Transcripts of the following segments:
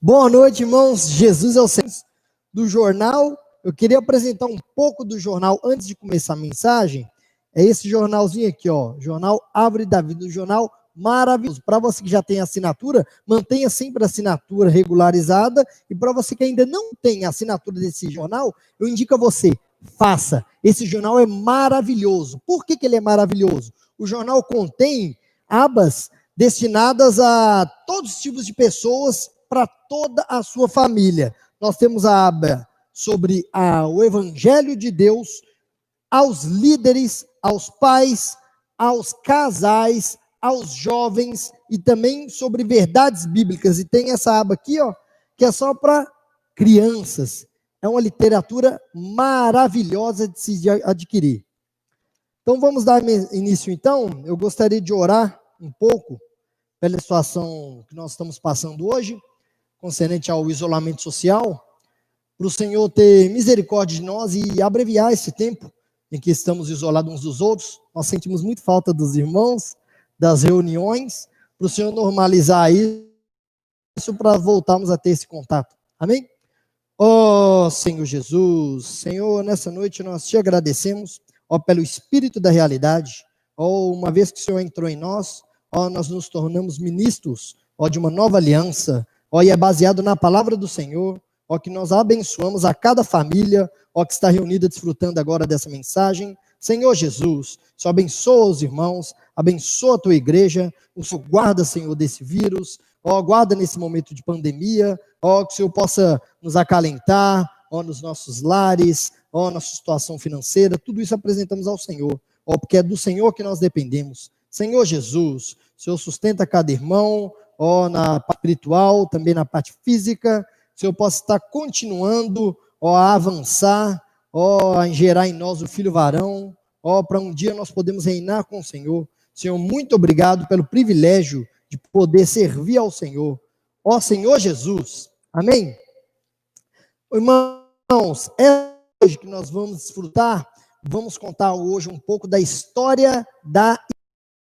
Boa noite, irmãos. Jesus é o Senhor do jornal. Eu queria apresentar um pouco do jornal antes de começar a mensagem. É esse jornalzinho aqui, ó. Jornal Árvore da Vida, um jornal maravilhoso. Para você que já tem assinatura, mantenha sempre a assinatura regularizada. E para você que ainda não tem a assinatura desse jornal, eu indico a você, faça. Esse jornal é maravilhoso. Por que ele é maravilhoso? O jornal contém abas destinadas a todos os tipos de pessoas, para toda a sua família. Nós temos a aba sobre o Evangelho de Deus, aos líderes, aos pais, aos casais, aos jovens e também sobre verdades bíblicas. E tem essa aba aqui, ó, que é só para crianças. É uma literatura maravilhosa de se adquirir. Então vamos dar início então. Eu gostaria de orar um pouco pela situação que nós estamos passando hoje, concernente ao isolamento social, para o Senhor ter misericórdia de nós e abreviar esse tempo em que estamos isolados uns dos outros. Nós sentimos muito falta dos irmãos, das reuniões, para o Senhor normalizar isso para voltarmos a ter esse contato. Amém? Ó Senhor Jesus, Senhor, nessa noite nós te agradecemos, ó, pelo Espírito da realidade, ó, uma vez que o Senhor entrou em nós, ó, nós nos tornamos ministros, ó, de uma nova aliança, ó, e é baseado na palavra do Senhor, ó, que nós abençoamos a cada família, ó, que está reunida desfrutando agora dessa mensagem. Senhor Jesus, Senhor abençoa os irmãos, abençoa a tua igreja, o Senhor guarda, Senhor, desse vírus, ó, guarda nesse momento de pandemia, ó, que o Senhor possa nos acalentar, ó, nos nossos lares, ó, nossa situação financeira, tudo isso apresentamos ao Senhor, ó, porque é do Senhor que nós dependemos. Senhor Jesus, o Senhor sustenta cada irmão, ó, na parte espiritual, também na parte física, o Senhor possa estar continuando, ó, a avançar, ó, a gerar em nós o filho varão, ó, para um dia nós podemos reinar com o Senhor. Senhor, muito obrigado pelo privilégio de poder servir ao Senhor. Ó Senhor Jesus, amém? Irmãos, é hoje que nós vamos desfrutar, vamos contar hoje um pouco da história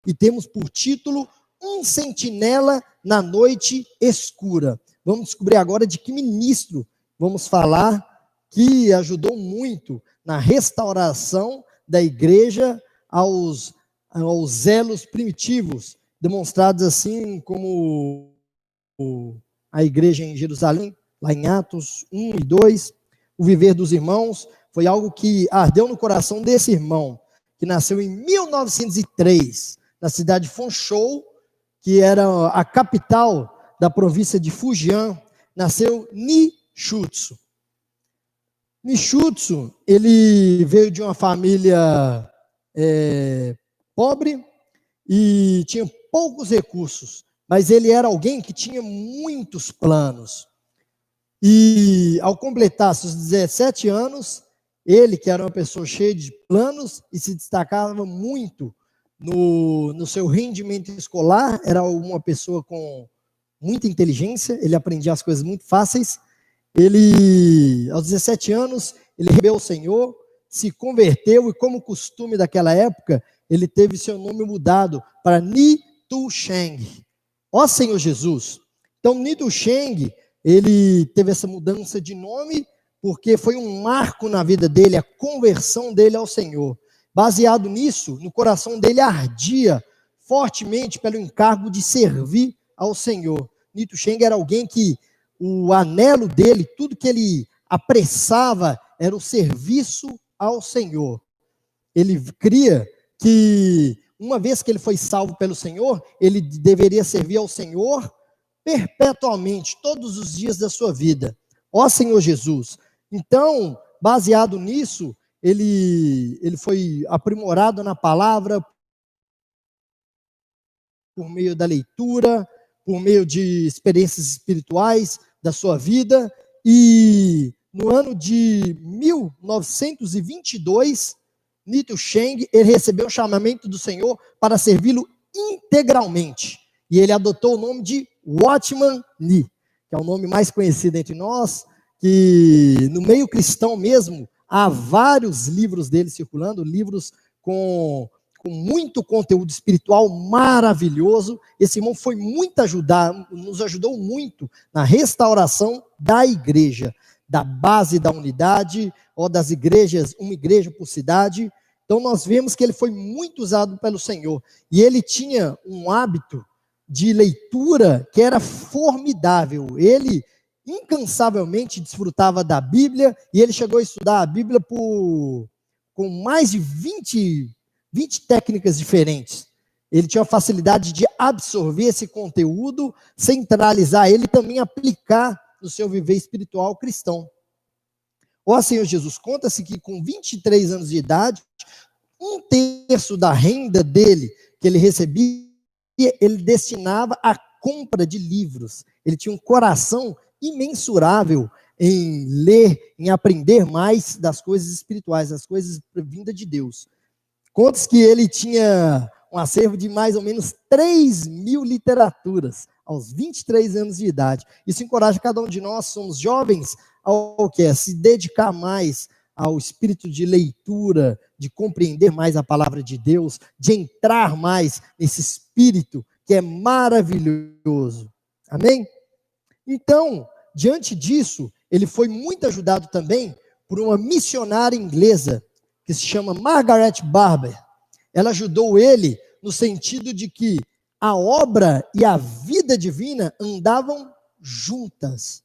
e temos por título Um Sentinela na Noite Escura. Vamos descobrir agora de que ministro vamos falar que ajudou muito na restauração da igreja aos elos primitivos, demonstrados assim como a igreja em Jerusalém, lá em Atos 1 e 2, o viver dos irmãos, foi algo que ardeu no coração desse irmão, que nasceu em 1903, na cidade de Fonchou, que era a capital da província de Fujian. Nasceu Nishutsu. Nishutsu, ele veio de uma família pobre e tinha poucos recursos, mas ele era alguém que tinha muitos planos. E ao completar seus 17 anos, ele, que era uma pessoa cheia de planos e se destacava muito no seu rendimento escolar, era uma pessoa com muita inteligência, ele aprendia as coisas muito fáceis. Ele, aos 17 anos, ele recebeu o Senhor, se converteu e, como costume daquela época, ele teve seu nome mudado para Nitu Sheng. Ó Senhor Jesus! Então, Nitu Sheng, ele teve essa mudança de nome porque foi um marco na vida dele, a conversão dele ao Senhor. Baseado nisso, no coração dele ardia fortemente pelo encargo de servir ao Senhor. Nitu Sheng era alguém que o anelo dele, tudo que ele apressava era o serviço ao Senhor. Ele cria que uma vez que ele foi salvo pelo Senhor, ele deveria servir ao Senhor perpetuamente, todos os dias da sua vida. Ó Senhor Jesus! Então, baseado nisso, ele foi aprimorado na palavra, por meio da leitura, por meio de experiências espirituais da sua vida, e no ano de 1922, Nitu Sheng, ele recebeu o chamamento do Senhor para servi-lo integralmente, e ele adotou o nome de Watchman Nee, que é o nome mais conhecido entre nós, que no meio cristão mesmo, há vários livros dele circulando, livros com com muito conteúdo espiritual maravilhoso. Esse irmão foi muito nos ajudou muito na restauração da igreja, da base da unidade, ou das igrejas, uma igreja por cidade. Então nós vemos que ele foi muito usado pelo Senhor. E ele tinha um hábito de leitura que era formidável. Ele incansavelmente desfrutava da Bíblia, e ele chegou a estudar a Bíblia com mais de 20 técnicas diferentes. Ele tinha a facilidade de absorver esse conteúdo, centralizar ele e também aplicar no seu viver espiritual cristão. Ó Senhor Jesus, conta-se que com 23 anos de idade, 1/3 da renda dele, que ele recebia, ele destinava à compra de livros. Ele tinha um coração imensurável em ler, em aprender mais das coisas espirituais, das coisas vindas de Deus. Conta-se que ele tinha um acervo de mais ou menos 3.000 literaturas, aos 23 anos de idade. Isso encoraja cada um de nós, somos jovens, ao que é se dedicar mais ao espírito de leitura, de compreender mais a palavra de Deus, de entrar mais nesse espírito que é maravilhoso. Amém? Então, diante disso, ele foi muito ajudado também por uma missionária inglesa que se chama Margaret Barber. Ela ajudou ele no sentido de que a obra e a vida divina andavam juntas.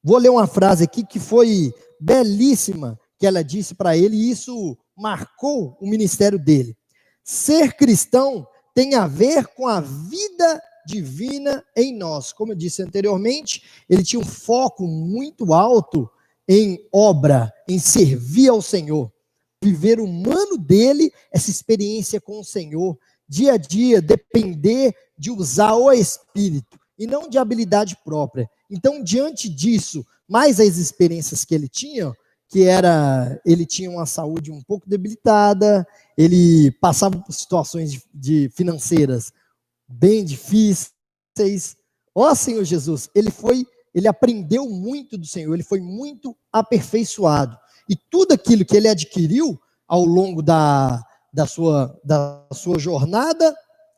Vou ler uma frase aqui que foi belíssima, que ela disse para ele, e isso marcou o ministério dele. Ser cristão tem a ver com a vida divina em nós. Como eu disse anteriormente, ele tinha um foco muito alto em obra, em servir ao Senhor. Viver humano dele, essa experiência com o Senhor, dia a dia, depender de usar o Espírito, e não de habilidade própria. Então, diante disso, mais as experiências que ele tinha, ele tinha uma saúde um pouco debilitada, ele passava por situações financeiras bem difíceis. Ó Senhor Jesus, ele aprendeu muito do Senhor, ele foi muito aperfeiçoado. E tudo aquilo que ele adquiriu ao longo da sua jornada,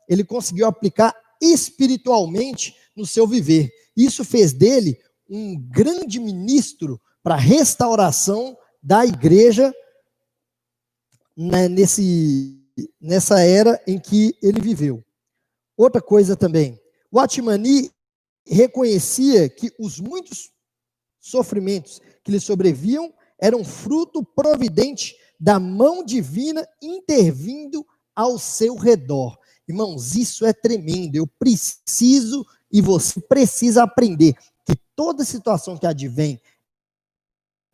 ele conseguiu aplicar espiritualmente no seu viver. Isso fez dele um grande ministro para a restauração da igreja nessa era em que ele viveu. Outra coisa também, Watmani reconhecia que os muitos sofrimentos que lhe sobreviam eram fruto providente da mão divina intervindo ao seu redor. Irmãos, isso é tremendo. Eu preciso e você precisa aprender que toda situação que advém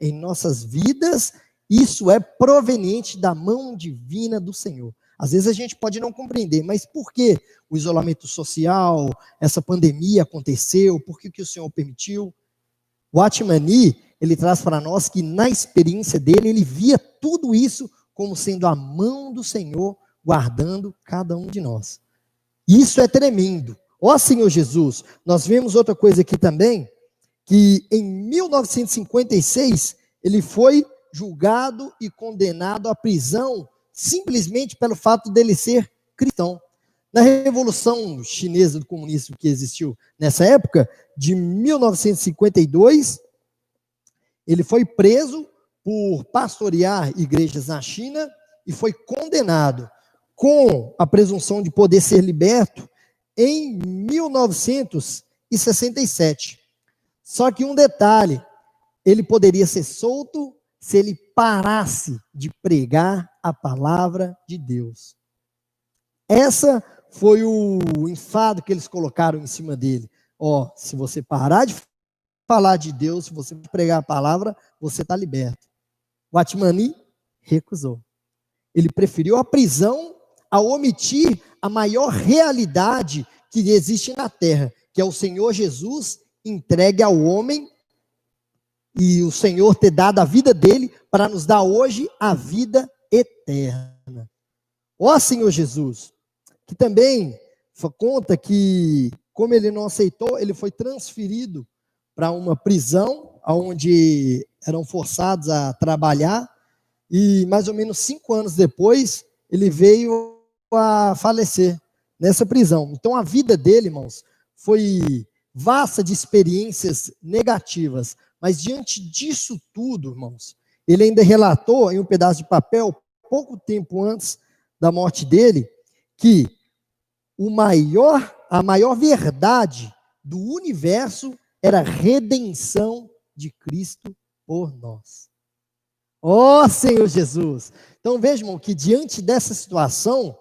em nossas vidas, isso é proveniente da mão divina do Senhor. Às vezes a gente pode não compreender, mas por que o isolamento social, essa pandemia aconteceu, por que o Senhor permitiu? O Watmani, ele traz para nós que na experiência dele, ele via tudo isso como sendo a mão do Senhor guardando cada um de nós. Isso é tremendo. Ó Senhor Jesus, nós vemos outra coisa aqui também, que em 1956, ele foi julgado e condenado à prisão simplesmente pelo fato dele ser cristão. Na Revolução Chinesa do Comunismo que existiu nessa época, de 1952, ele foi preso por pastorear igrejas na China e foi condenado com a presunção de poder ser liberto em 1967. Só que um detalhe, ele poderia ser solto se ele parasse de pregar a palavra de Deus. Essa foi o enfado que eles colocaram em cima dele. Ó, se você parar de falar de Deus, se você pregar a palavra, você está liberto. Watmani recusou. Ele preferiu a prisão a omitir a maior realidade que existe na terra, que é o Senhor Jesus entregue ao homem e o Senhor ter dado a vida dele para nos dar hoje a vida eterna. Ó Senhor Jesus, que também conta que, como ele não aceitou, ele foi transferido para uma prisão, onde eram forçados a trabalhar, e mais ou menos 5 anos depois, ele veio a falecer nessa prisão. Então a vida dele, irmãos, foi vasta de experiências negativas, mas diante disso tudo, irmãos, ele ainda relatou em um pedaço de papel, pouco tempo antes da morte dele, que a maior verdade do universo era a redenção de Cristo por nós. Ó Senhor Jesus! Então veja, irmão, que diante dessa situação,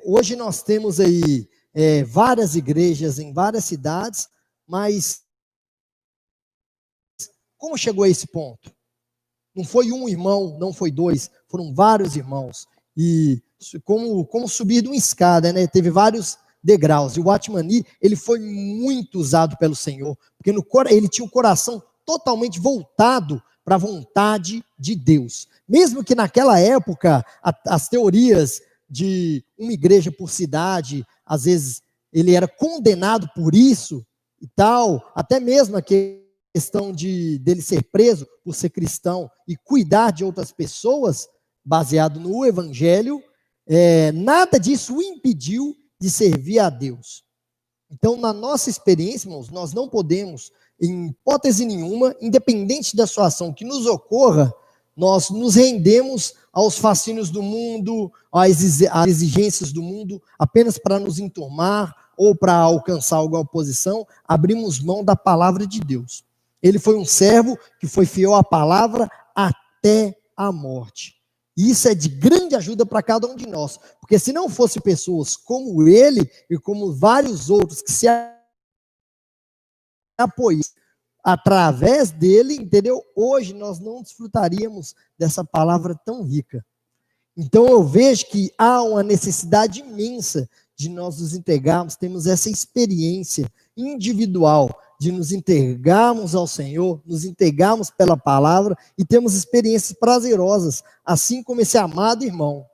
hoje nós temos aí várias igrejas em várias cidades, mas como chegou a esse ponto? Não foi um irmão, não foi dois, foram vários irmãos. E como subir de uma escada, né? Teve vários degraus. E o Watchman Nee, ele foi muito usado pelo Senhor, porque ele tinha um coração totalmente voltado para a vontade de Deus. Mesmo que naquela época, as teorias de uma igreja por cidade, às vezes ele era condenado por isso e tal, até mesmo a questão dele ser preso por ser cristão e cuidar de outras pessoas, baseado no evangelho, nada disso o impediu de servir a Deus. Então, na nossa experiência, irmãos, nós não podemos, em hipótese nenhuma, independente da situação que nos ocorra, nós nos rendemos aos fascínios do mundo, às exigências do mundo, apenas para nos enturmar ou para alcançar alguma posição, abrimos mão da palavra de Deus. Ele foi um servo que foi fiel à palavra até a morte. E isso é de grande ajuda para cada um de nós, porque se não fosse pessoas como ele e como vários outros que se apoiam através dele, entendeu? Hoje nós não desfrutaríamos dessa palavra tão rica. Então eu vejo que há uma necessidade imensa de nós nos entregarmos, temos essa experiência individual de nos entregarmos ao Senhor, nos entregarmos pela palavra e temos experiências prazerosas, assim como esse amado irmão.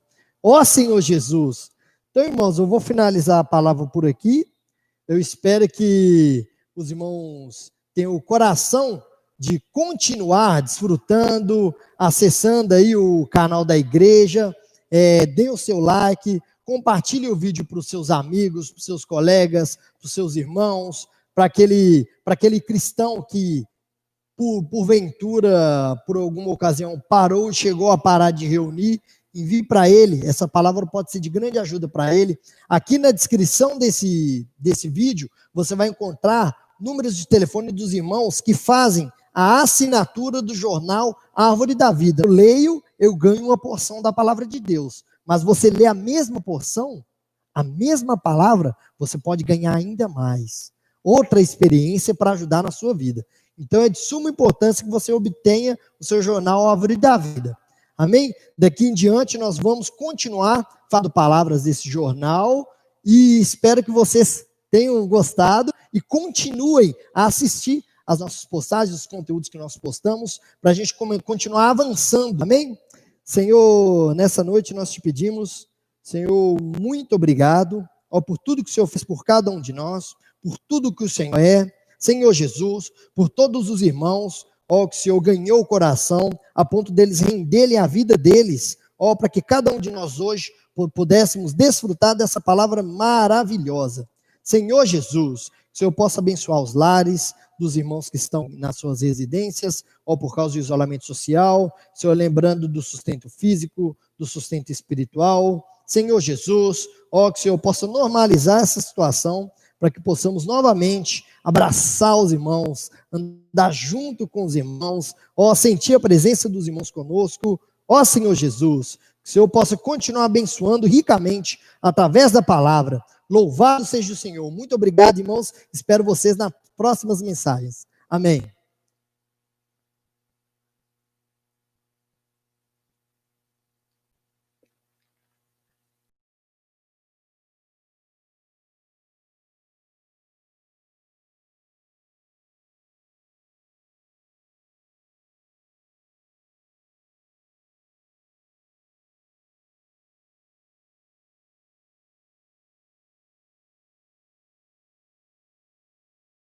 Ó Senhor Jesus! Então, irmãos, eu vou finalizar a palavra por aqui. Eu espero que os irmãos tenham o coração de continuar desfrutando, acessando aí o canal da igreja, dê o seu like, compartilhe o vídeo para os seus amigos, para os seus colegas, para os seus irmãos, para aquele cristão que, porventura, por alguma ocasião, parou e chegou a parar de reunir, envie para ele, essa palavra pode ser de grande ajuda para ele. Aqui na descrição desse vídeo, você vai encontrar números de telefone dos irmãos que fazem a assinatura do jornal Árvore da Vida. Eu leio, eu ganho uma porção da palavra de Deus, mas você lê a mesma porção, a mesma palavra, você pode ganhar ainda mais. Outra experiência para ajudar na sua vida. Então é de suma importância que você obtenha o seu jornal Árvore da Vida. Amém? Daqui em diante nós vamos continuar falando palavras desse jornal e espero que vocês tenham gostado e continuem a assistir as nossas postagens, os conteúdos que nós postamos, para a gente continuar avançando. Amém? Senhor, nessa noite nós te pedimos, Senhor, muito obrigado por tudo que o Senhor fez por cada um de nós, por tudo que o Senhor é, Senhor Jesus, por todos os irmãos, que o Senhor ganhou o coração, a ponto deles renderem a vida deles, para que cada um de nós hoje pudéssemos desfrutar dessa palavra maravilhosa. Senhor Jesus, que o Senhor possa abençoar os lares dos irmãos que estão nas suas residências, por causa do isolamento social, Senhor, lembrando do sustento físico, do sustento espiritual. Senhor Jesus, que o Senhor possa normalizar essa situação, para que possamos novamente abraçar os irmãos, andar junto com os irmãos, sentir a presença dos irmãos conosco. Senhor Jesus, que o Senhor possa continuar abençoando ricamente através da palavra. Louvado seja o Senhor. Muito obrigado, irmãos. Espero vocês nas próximas mensagens. Amém.